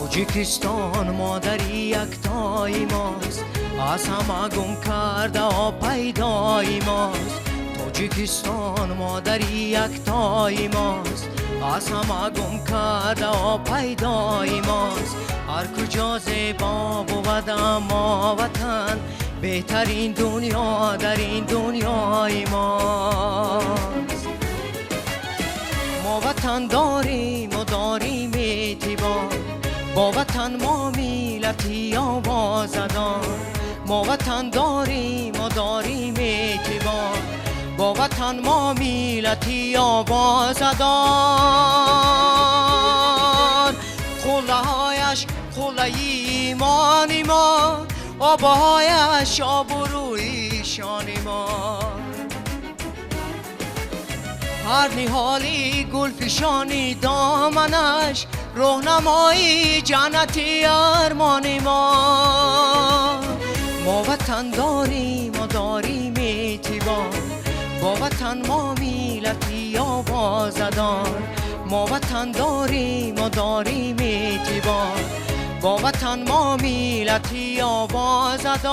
تاجیکستان مادری یکتای ماست، از همه گم کرده پیدای ماست. تاجیکستان مادری یکتای ماست، از همه گم کرده پیدای ماست. هر کجا زیبا بود ما وطن، بهترین دنیا در این دنیای ماست. ما وطن داریم و داریم اعتبار، با وطن ما میلتی آوازدار. ما وطن داریم و داریم اعتبار، با وطن ما میلتی آوازدار. خوله هایش خوله ایمانی ما، آبهایش آبروی شانی ما. هر نهالی گلفشانی دامنش، راهنمایی جنتی ارمان ما. ما وطن داریم و داریم اعتبار، با وطن ما میلتی آوازدار. ما وطن داریم و داریم اعتبار، با وطن ما میلتی آوازدار.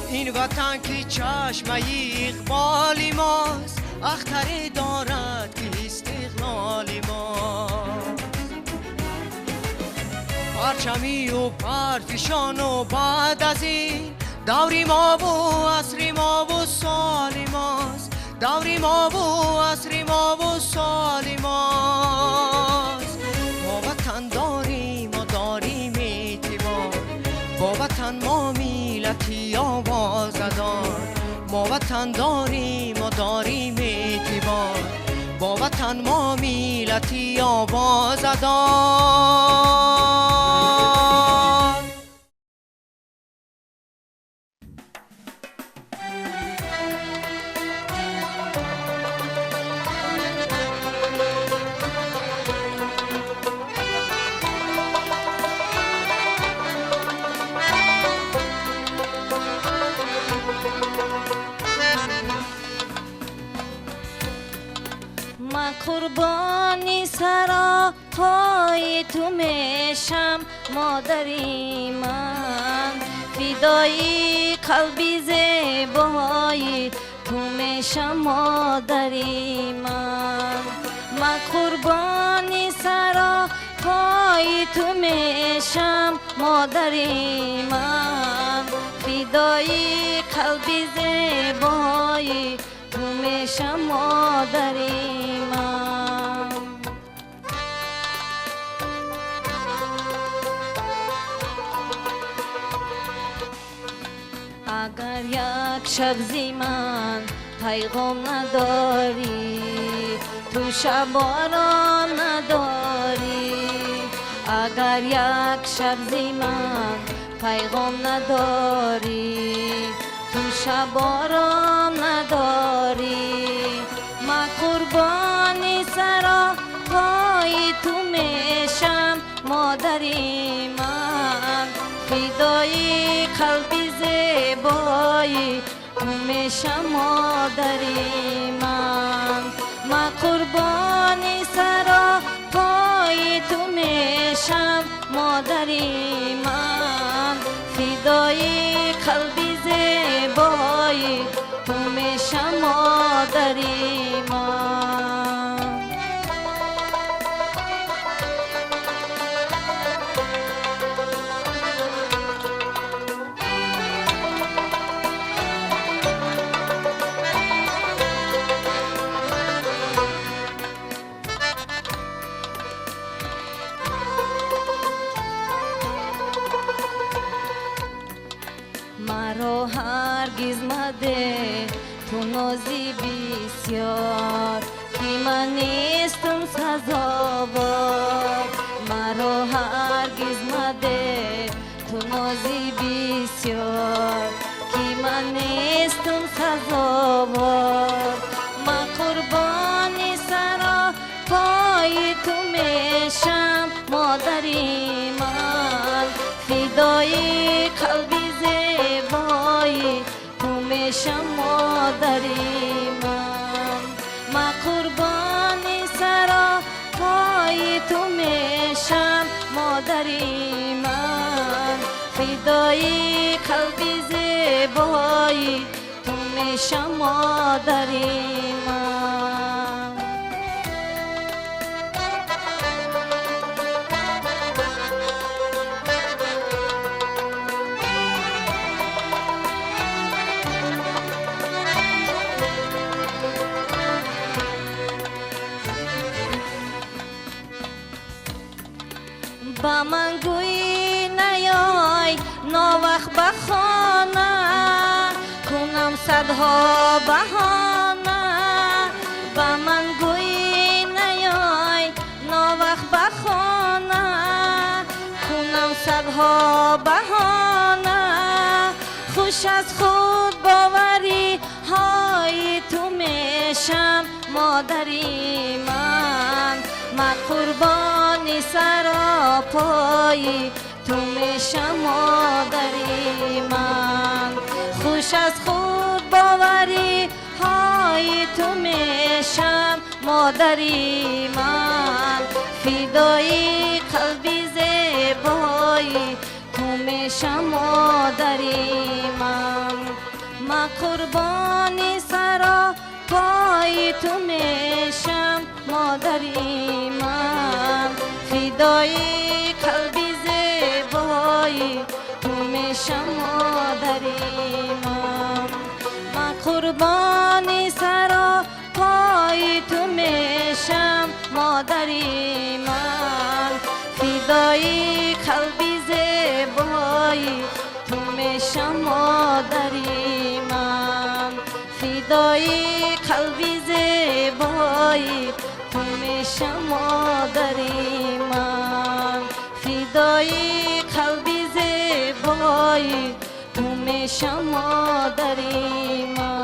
این وطن که چشمه اقبالی ماست، اختری دارد که استقلال ماست. پرچمی و پرفشان و بعد از این دوری ما و عصر ما و سال ماست. دوری ما و عصر ما و سال ماست. ما وطن داریم و داریم اعتبار، با وطن ما میلتی آوازدار. ما وطن داریم و داریم اعتبار، با وطن ما میلتی آوازدار. قربانی سراهای تو میشم مادری من، فدای قلبی زیبای تو میشم مادری من. من قربانی سراهای تو میشم مادری من، فدای قلبی زیبای تو میشم مادری من. اگر یک شب زی من پیغام نداری، تو شباران نداری. اگر یک شب زی من پیغام نداری، تو شباران نداری. ما قربانی سراهای تو میشم مادری من، فدای قلبی زیبای تو میشم مادری من. ما قربانی سراهای تو میشم مادری من، فدای قلبی زیبای تو میشم مادری من. مرا هرگز مده تو نازی بسیار، که من نیستم سزاوار. مرا هرگز مده تو نازی بسیار، کی منستم سزاوار ما قربانی سرا پای تو میشم مادری من فدای قلبی زیبایی تو میشم مادری من ما قربانی سرا پای تو میشم مادری من فدای قلبی زیبایی تو میشم مادری من با من گوی نیای ناوقت به خانه کنم صدها بهانه با من گوی نیای ناوقت به خانه کنم صدها بهانه خوش از خود باوری های تو میشم مادری من قربانی سرا پای تو میشم مادری من خوش از خود باوری های تو میشم مادری من فدای قلبی زیبایی تو میشم مادری من قربانی سرا پای تو میشم مادری من فدای قلبی زیبایی تو میشم مادری من قربانی سرا پای تو میشم مادری من فدای قلبی زیبایی تو میشم مادری من فدای قلبی زیبایی تو میشم مادری من فدای قلبی زیبایی تو میشم مادری من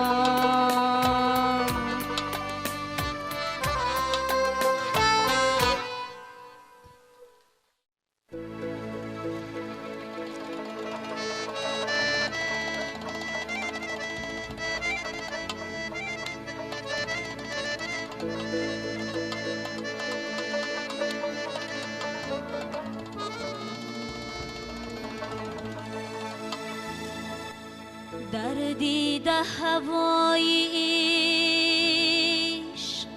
در دیده هوای عشق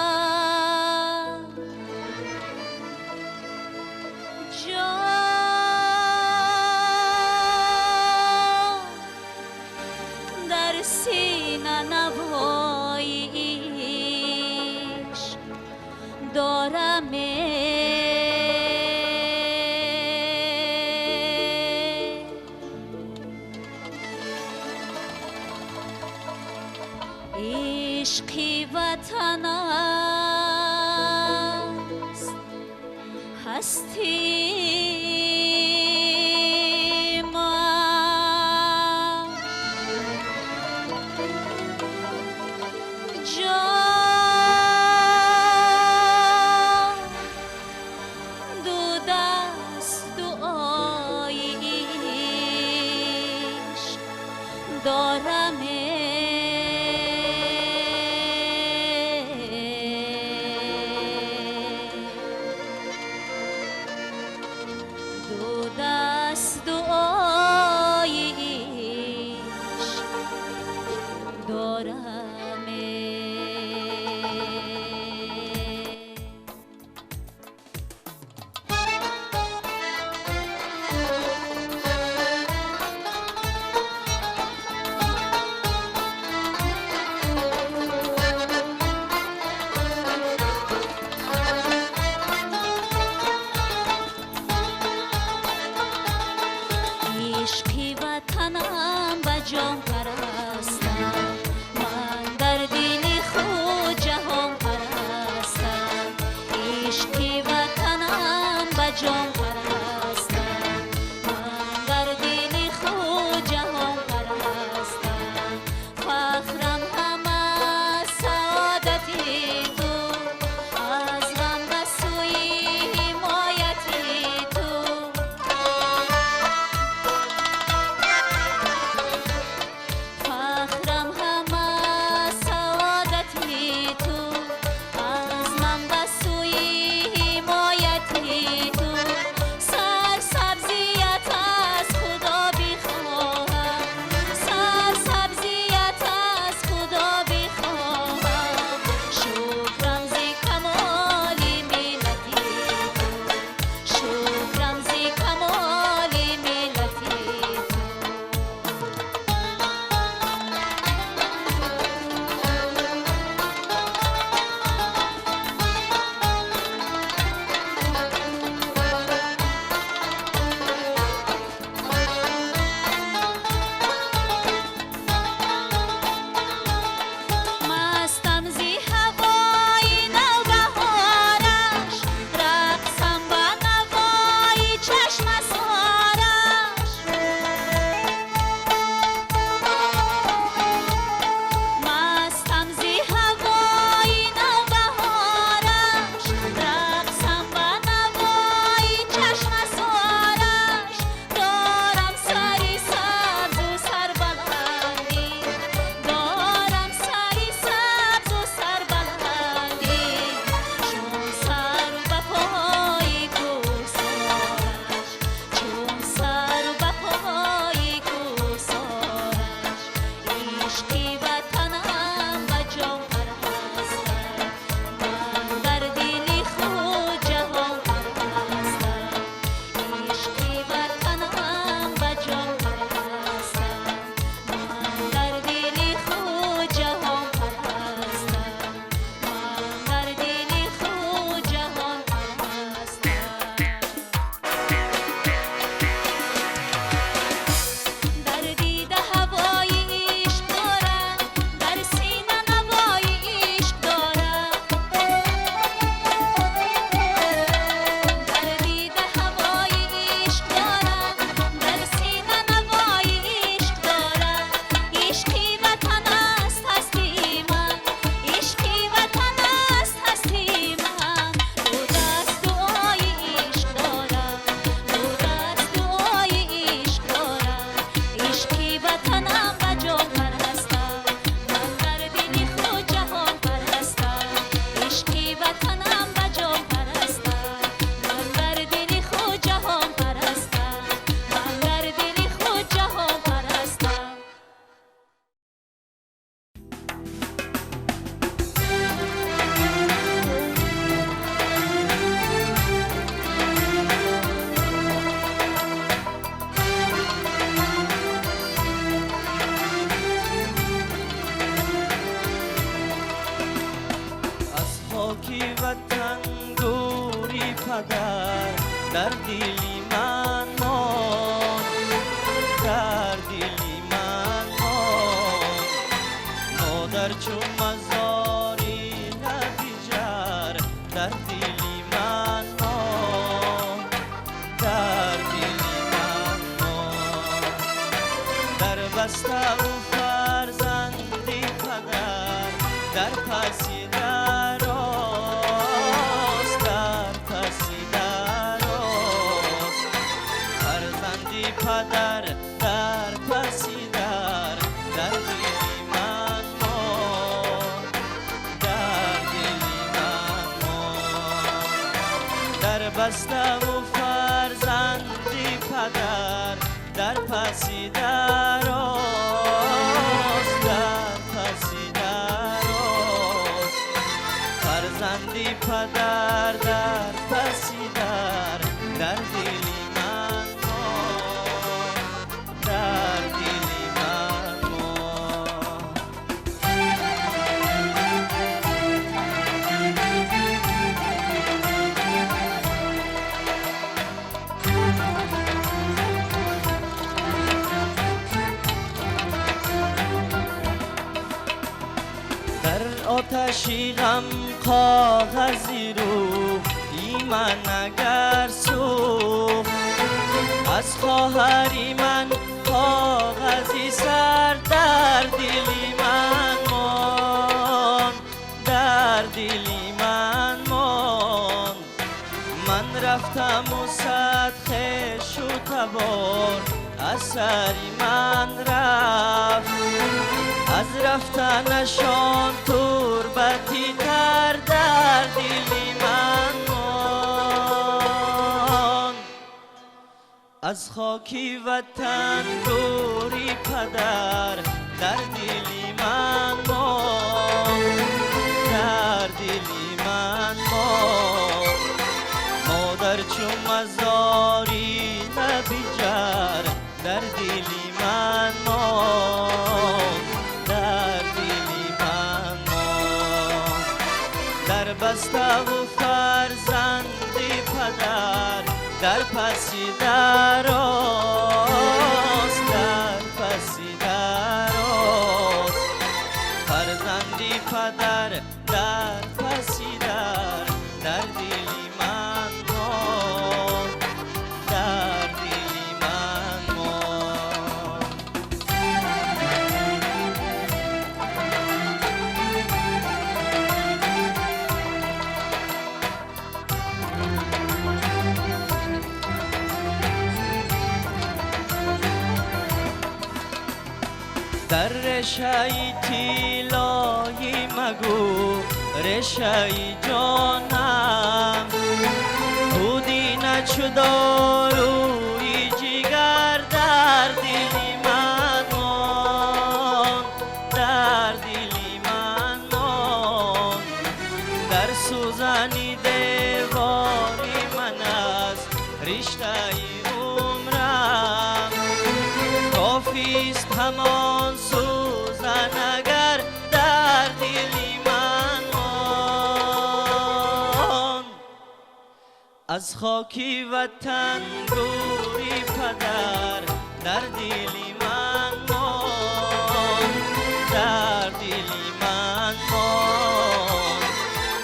دارم جان در سینه نوای عشق دارم عشقی وطن است هستی من جان دو دست دعای عشق دارم چشم سوارش مستم زی هوای نوبهارش رقصم و نوای چشم سوارش دارم سری سبز و سربلندی دارم سری سبز و سربلندی چون سر به پای کوسارش چون سر به پای کوسارش عشقی وطنم و جان پرستم من در دلی خود جهان پرستم عشقی وطنم و جان پرستم من در دلی خود جهان پرستم من در دلی خود جهان پرستم در دیده هوای عشق دارم در سینه نوای عشق دارم در دیده هوای عشق دارم در سینه نوای عشق دارم عشقی وطن است هستی من عشقی وطن است هستی من دو دست دعای عشق دارم دو دست دعای عشق دارم عشقی وطنم و جان پرستم من در دلی خود جهان پرستم عشقی وطنم و جان پرستم من در دلی خود جهان پرستم من در دلی خود جهان پرستم از خاکی وطن دوری پدر در دلی من ماند در دلی من ماند مادر چون مزاری ندیجر در دلی من ماند در دلی من ماند در بسته و فرزندی پدر در پسی دراست در پسی دراست فرزندی پدر در پسی در دلی من ماند در دلی من ماند در بسته و فرزندی پدر در پسی دراست در پسی دراست فرزندی پدر در پسی در دلی من ماند در دلی من ماند در آتشی غم کاغذی رو من اگر سوخت از خواهری من کاغذی سر در دلی من ماند در دلی من ماند من رفتم و صد خوش و تبار از سری من رفت از رفتنشان تربتی تر در دلی من ماند از خاکی وطن دوری پدر در دلی من ماند در دلی من ماند مادر چون مزاری نبیجر در دلی من ماند در دلی من ماند در بسته و فرزندی پدر در پسی دراست در پسی دراست فرزندی پدر در پسی در دلی من ماند در در رشای طلایی مگو رشای جانم بودی نچو داروی جگر در دلی من ماند در دلی من ماند در سوزنی دیواری من از رشته عمرم کافیست همان سوزن اگر در دلی من ماند از خاکی وطن گوری پدر در دلی من ماند در دلی من ماند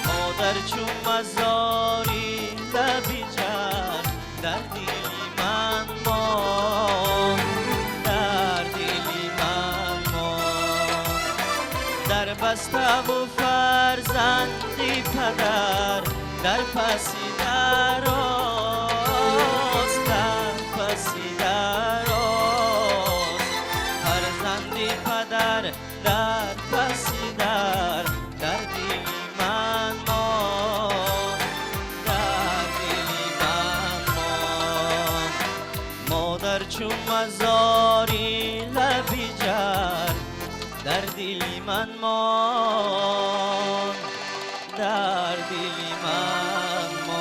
مادر چون مزاری لبی جر در دلی من ماند در دلی من ماند در بسته و فرزندی پدر در پسی دراست در پسی دراست فرزندی پدر در پسی در دلی من ماند در دلی من ماند مادر چون مزاری لبی جر در دلی من ماند در دلی من ماند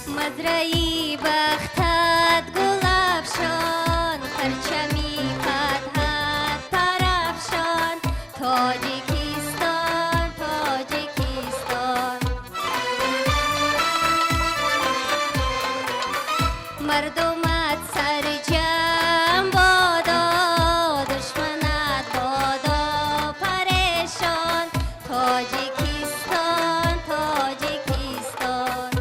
مزرعی بختت گلفشان پرچمی فتحت پرافشان تاجیکستان تاجیکستان مردمت سرجم بادا دشمنت بادا پریشان تاجیکستان تاجیکستان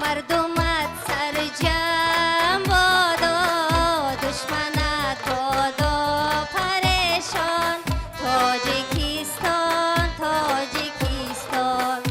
مردمت سرجم بادا دشمنت بادا پریشان تاجیکستان تاجیکستان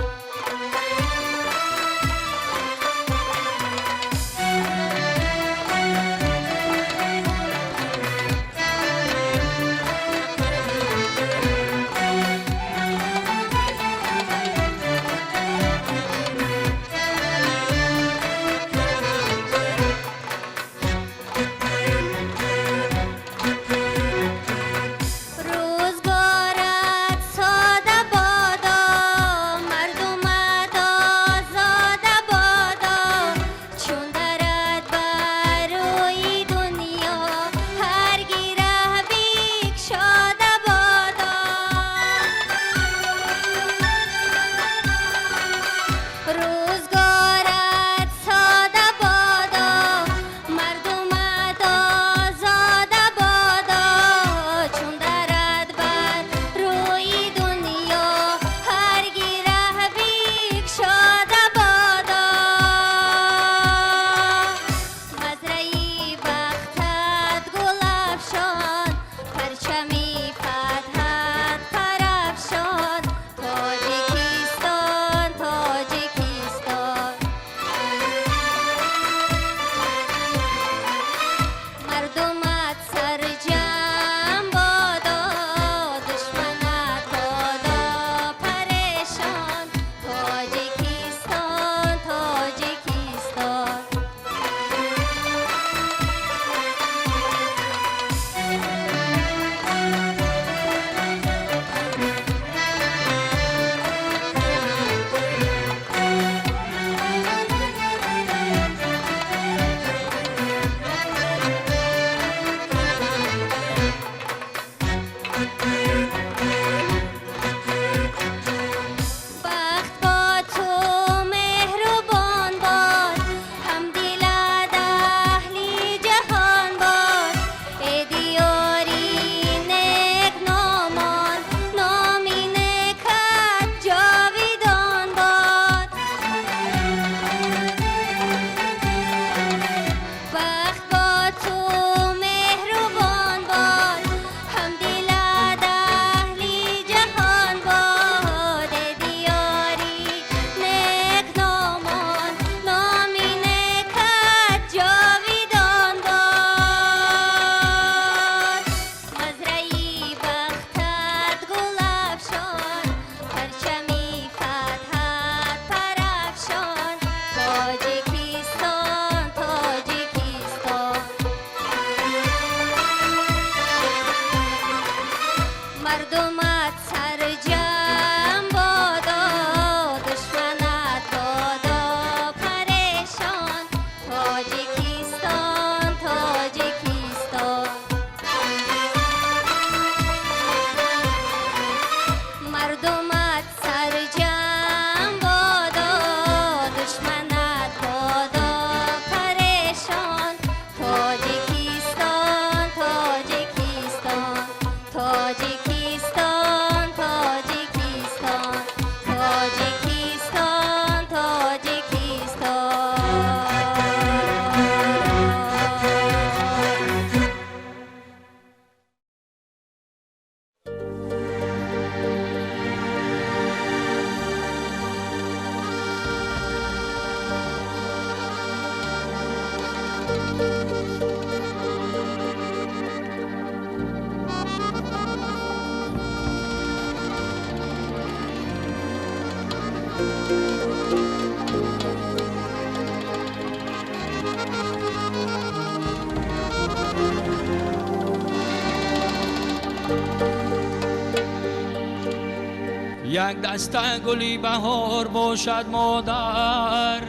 یک دسته گلی بهار باشد مادر،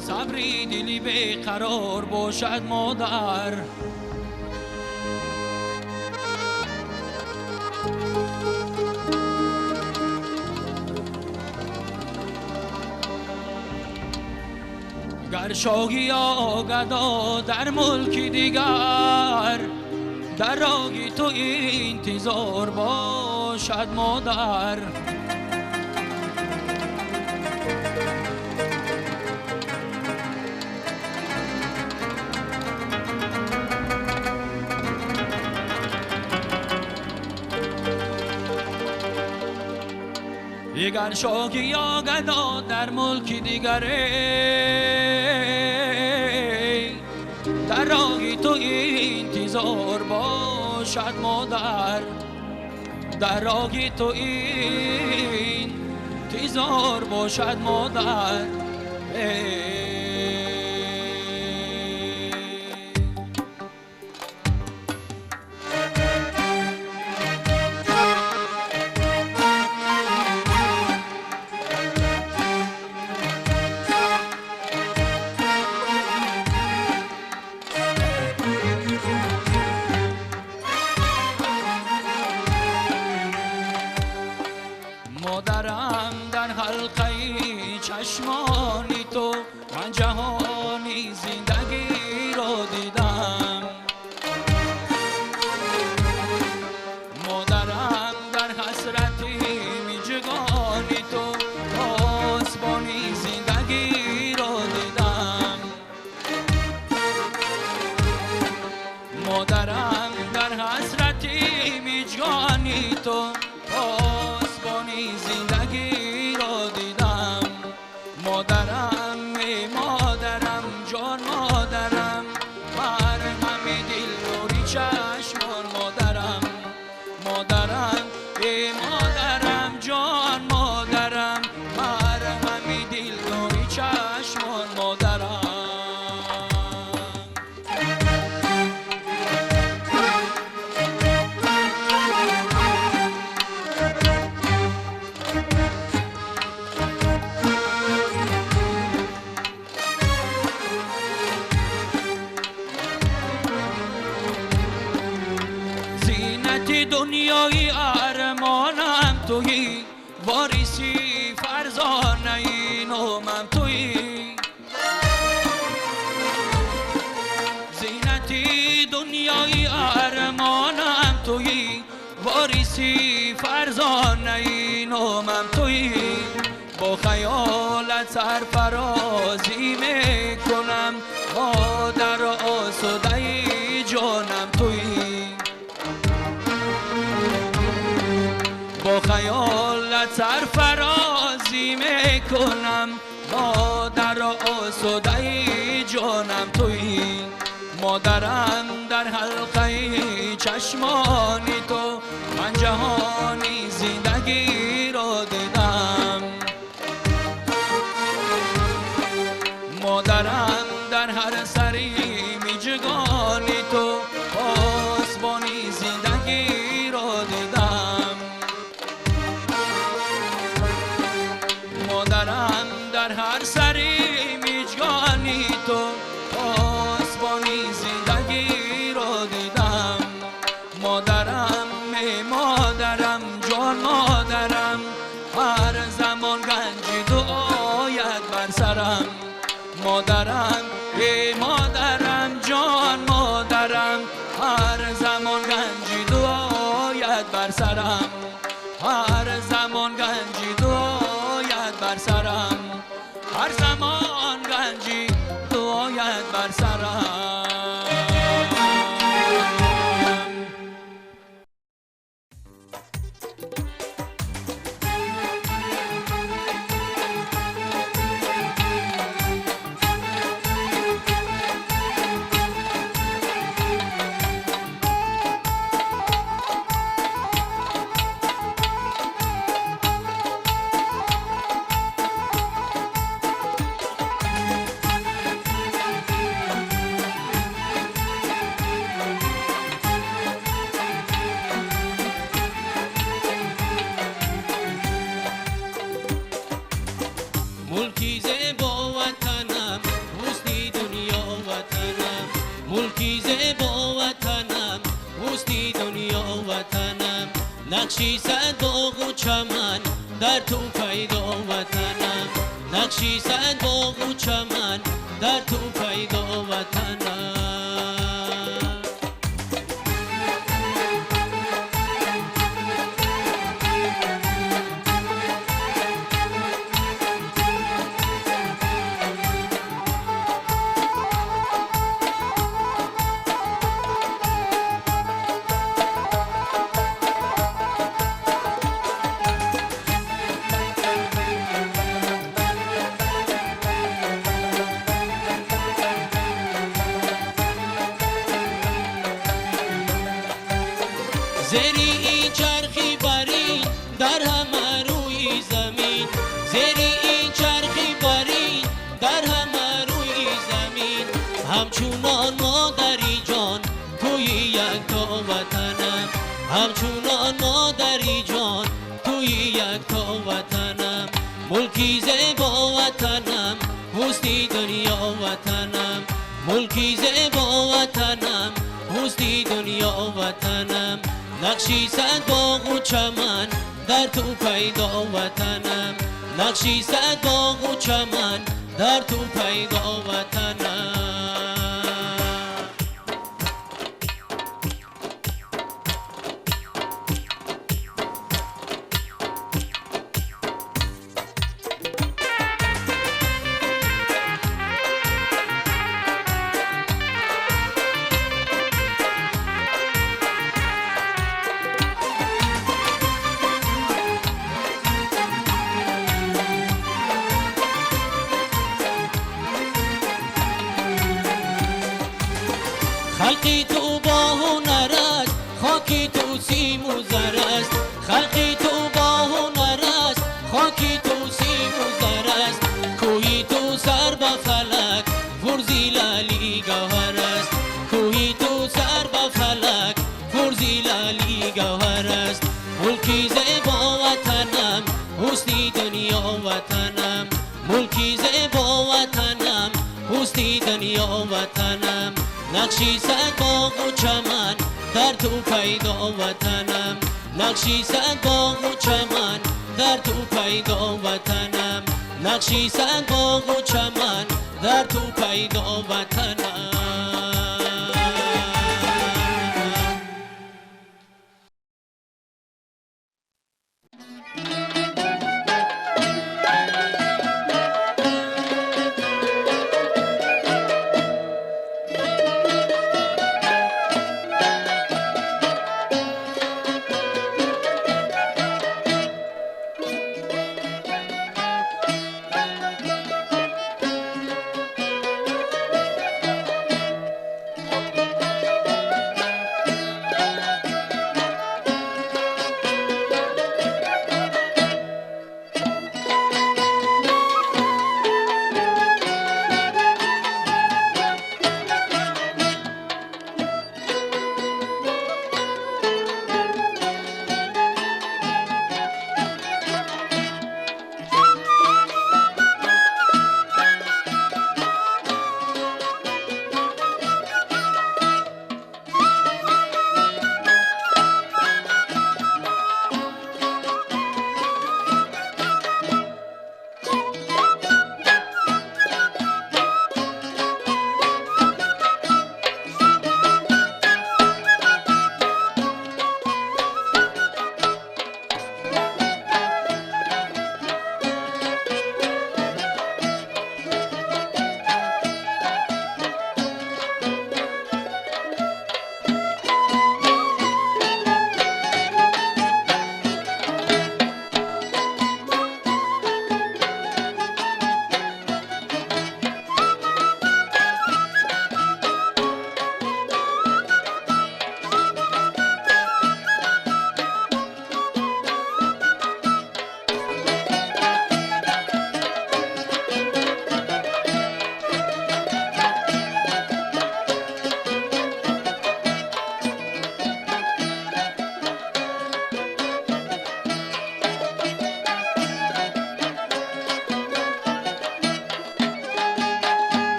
صبری دلی بیقرار باشد مادر. گر شاهی یا گدا در ملکی دیگر، در راهی تو انتظار باشد مادر. اگر شاهی یا گدا در ملکی دیگره، در راهی تو انتظار باشد مادر، در راهی تو انتظار باشد مادر. مادرم در حلقه چشمانی تو من جهانی زندگی را دیدم. مادرم در حسرت میجگانی تو پاسبانی زندگی را دیدم. مادرم در حسرت میجگانی تو زندگی را دیدم. مادرم ای مادرم جان مادرم، مرهم دل نوری چشمان مادرم. مادرم ای مادرم جان مادرم، مرهم دل نوری چشمان مادرم. دنیای ارمانم تویی، وارثی فرزانه نامم تویی. زینتی دنیای ارمانم تویی، وارثی فرزانه نامم تویی. با خیالت سرفرازی میکنم، مادر آسوده جانم تویی. با خیالت سرفرازی میکنم، مادر آسوده جانم تویی. مادرم در حلقه چشمانی تو من جهانی زندگی را دیدم. مادرم در هر سری میجگانی تو پاسبانی زندگی را دیدم. مادرم در هر سری میجگانی تو پاسبانی زندگی را دیدم. مادرم ای مادرم جان مادرم، هر زمان گنجی دعایت بر سرم. مادرم ای مادرم جان مادرم، هر زمان گنجی دعایت بر سرم. هر زمان گنجی دعایت بر سرم، هر زمان گنجی دعایت بر سرم. نقشی صد باغ و چمن در تو پیدا وطنم نقشی صد باغ و چمن در تو پیدا وطنم زیری این چرخی بری در همه روی زمین زیری این چرخی بری در همه روی زمین همچونان مادری جان توی یک تا وطنم همچونان مادری جان توی یک تا وطنم ملکی زیبا وطنم حسنی دنیا وطنم ملکی زیبا وطنم حسنی دنیا وطنم نقشی صد باغ و چمن در تو پیدا وطنم نقشی صد باغ و چمن در تو پیدا وطنم خلقی تو با هنر است خاکی تو سیم و زر است خلقی تو با هنر است خاکی تو سیم و زر است کوهی تو سر به فلک فرزی لالی گوهر است کوهی تو سر به فلک فرزی لالی گوهر است ملکی زیبا وطنم حسنی دنیا وطنم ملکی زیبا وطنم حسنی دنیا وطنم نقشی صد باغ و چمن در تو پیدا وطنم نقشی صد باغ و چمن در تو پیدا وطنم نقشی صد باغ و چمن در تو پیدا وطنم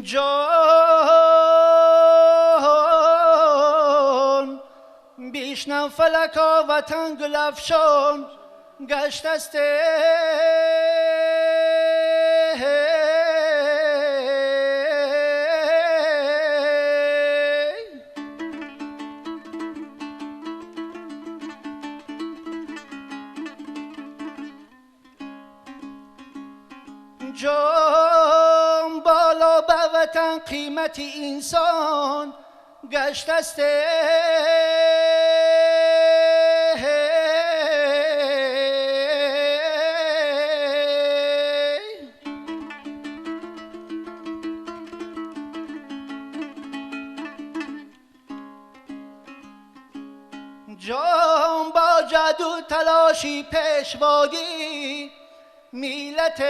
جان میشنم فلکا وطن گل افشان گشت است جام بالا به وطن قیمت انسان گشت است جام با جادو تلاشی پیشوایی میلت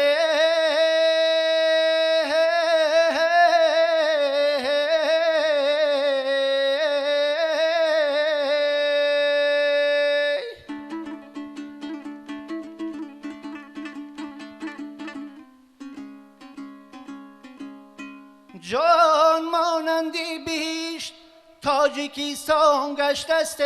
جان مانندی بیشت تاجیکستان گشت است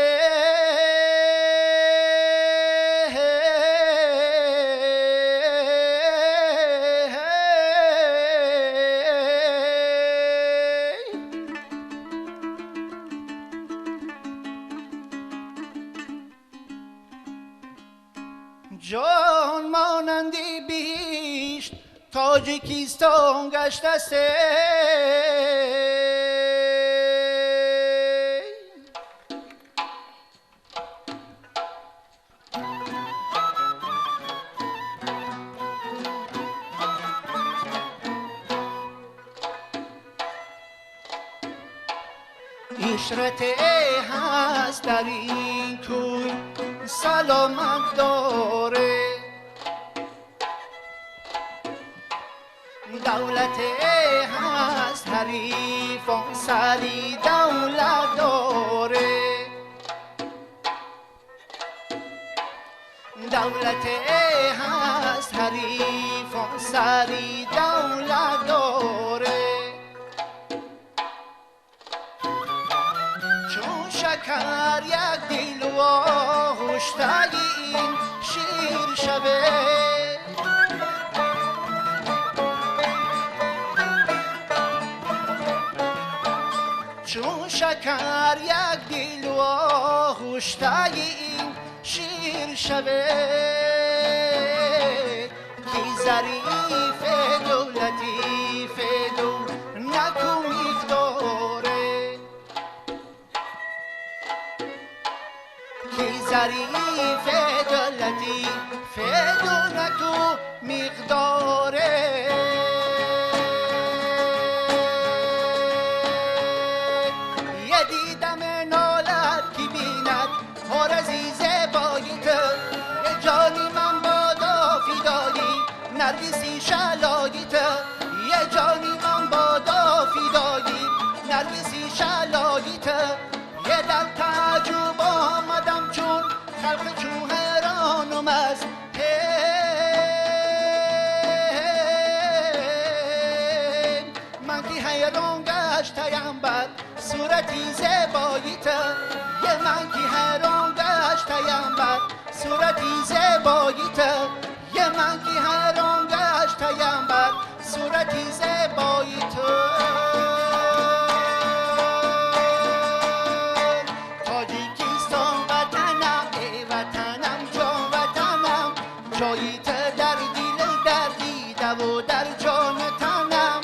جان مانندی بیشت تاجیکستان گشت است عشرت هست در این کوی سلامت داره دولت هست حریفان سری دولت داره دولت هست حریفان سری دولت داره چون شکر یک دل و آغشته این شیر شوه چون شکر یک دل و آغشته این شیر شوه کی ظریف دولتیف دو نکو داره کی ظریف دولتیف دو نکو مقداره دیدم نالت کی بیند هر عزیزه بایی تو یه جانی من بادا فیدایی نرگسی شلایی تو یه جانی من بادا فیدایی نرگسی شلایی تو یه در تعجب آمدم چون خلق چون حیرانم از من کی حیران گشتم بر صورتی زیبایی تو یه من کی حیران گشتم بر صورتی زیبایی تو یه من کی حیران گشتم بر صورتی زیبایی تو تاجیکستان وطنم ای وطنم جان وطنم جایی تو در دل در دیده و در جان تنم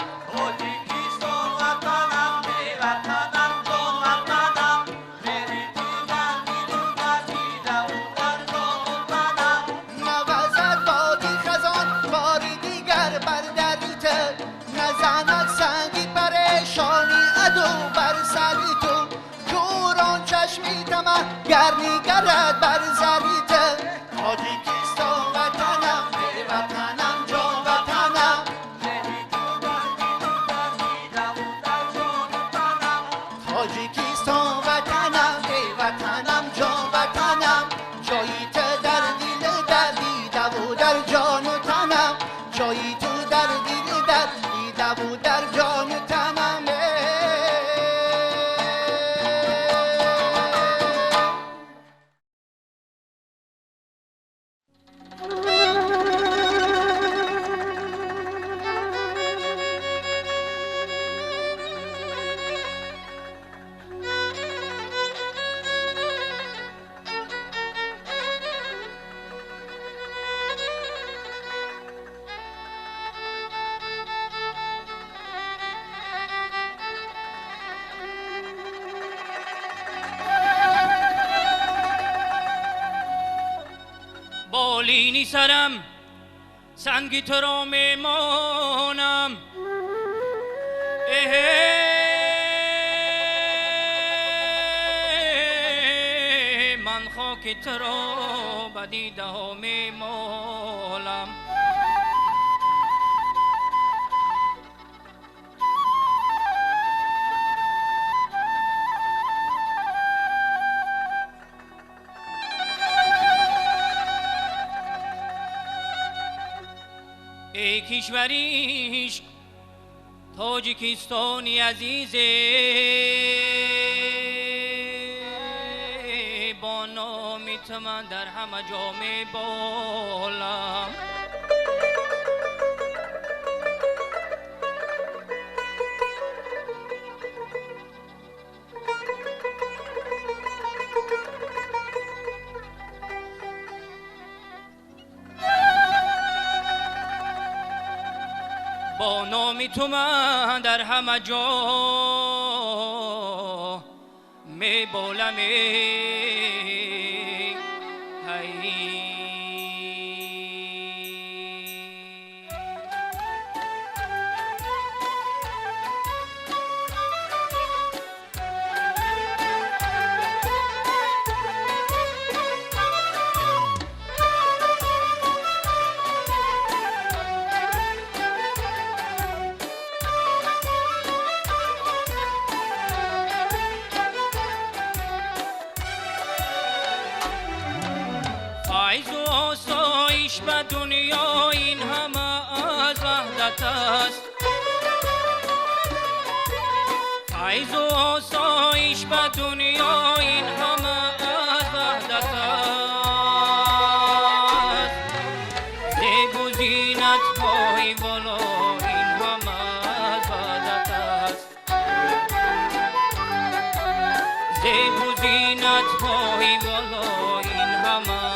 نزند سنگی پریشانی ادو بر سری تو کوران چشمی تمه گرمی گرد بر زری تو تاجیکستان وطنم ای وطنم جان وطنم تاجیکستان وطنم ای وطنم جان وطنم جایی تو در دل در دیده و در جان و تنم جایی تو در دل در دیده و در جان و تنم ببینی سرم سنگی تو را میمانم من خاک تو را به دیده ها میمالم ای کشوریش تاجیکستانی عزیزه با نامی تو من در همه جا میبالم با نامی تو من در همه جا میبالم فیض و آسایش به دنیا این همه از وحدت است فیض و آسایش به دنیا این همه از وحدت است زیب و زینت پای بالا این همه از وحدت است زیب و زینت پای بالا این همه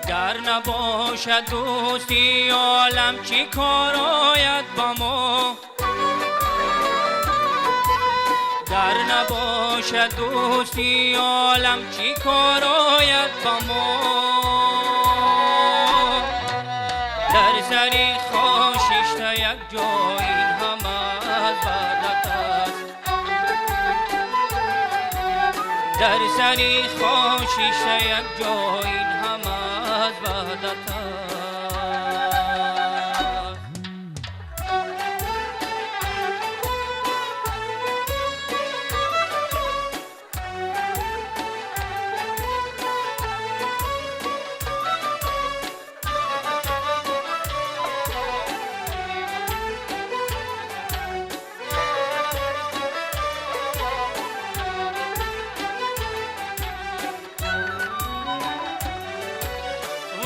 گر نباشد دوستی عالم چی کار آید با ما گر نباشد دوستی عالم چی کار آید با ما در سری خاششت یک جا این همه از وحدت است در سری خاششت یک جا این همه از وحدت است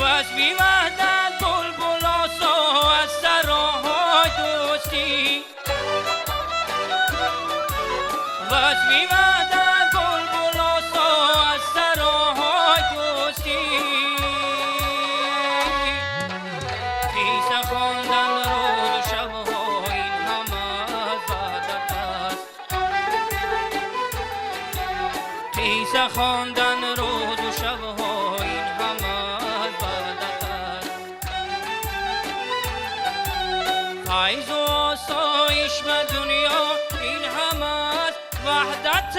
وصفی وحدت بلبل آسا از سراهای دوستی وصفی وحدت بلبل آسا از سراهای دوستی قیصه خواندن روز و شبها این همه از وحدت است قیصه خواندن روز و شبها این همه فیض و آسایش به دنیا این همه از وحدت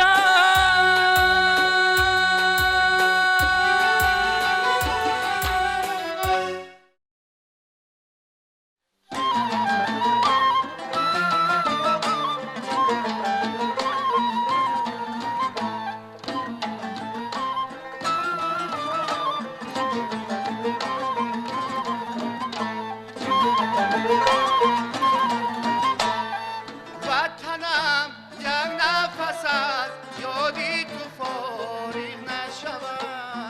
وطنم یک نفس از یادی تو فارغ نشود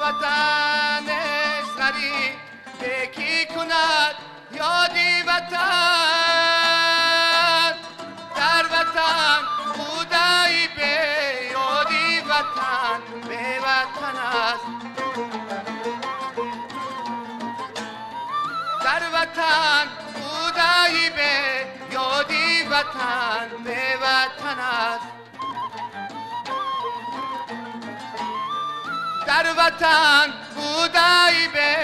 وطن غریب یکی کند یادی وطن در وطن بودایی به یادی وطن به وطن است در وطن بودایی به یادی وطن به وطن است در وطن بودایی به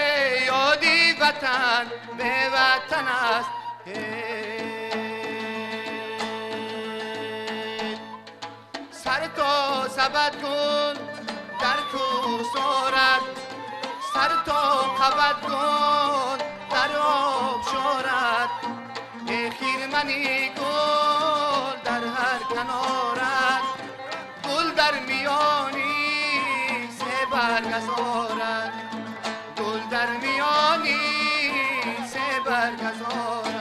یادی وطن به وطن است سر تو سبد کن در کوه سارد سر تو خبد کن در آب شارد خیرمنی گل در هر کنارد گل در میانی سه برگ از آرد گل در میانی سه برگ از آرد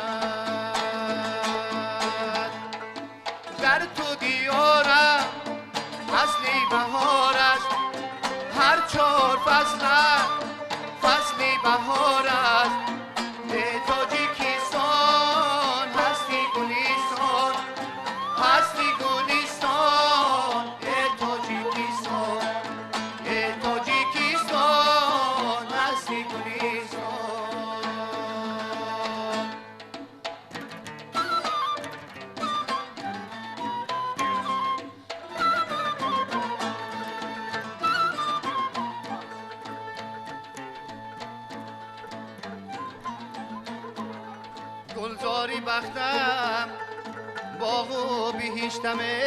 در تو دیارم فصلی بهار است هر 4 فصل فصلی بهار است به تاجیکستان هستی گلیستان هستی گلیستان تاجیکستان هستی گلیستان گلزاری بختم باغ و بهشتمه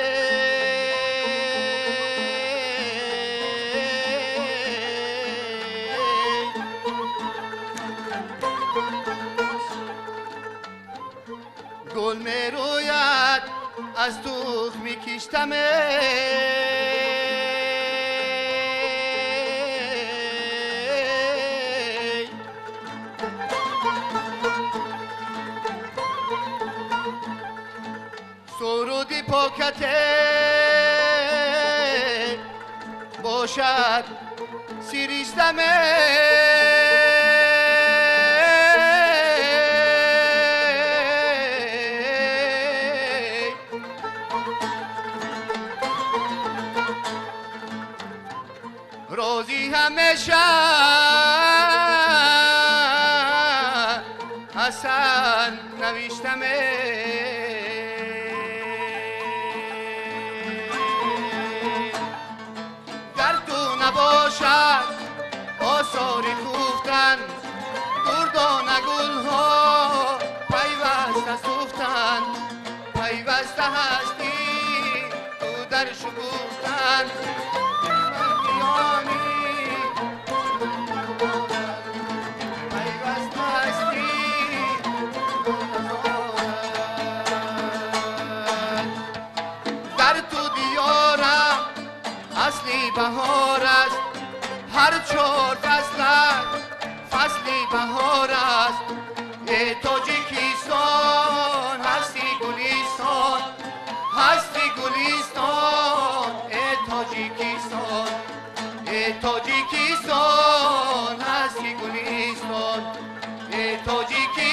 گل می روید از تخم کشتمه سرودی پاکته باشد سیریستمه روزی همیشه حسن نوشتمه نباشد آثاری کوفتن دردانه گلها پیوسته سوختن پیوسته هستی تو در شکوفتن پیوسته هستی در تو دیارم اصلی بهار است هر 4 فصل فصلی بهار است ای تاجیکستان هستی گلیستان هستی گلیستان ای تاجیکستان ای تاجیکستان هستی گلیستان ای تاجیکستان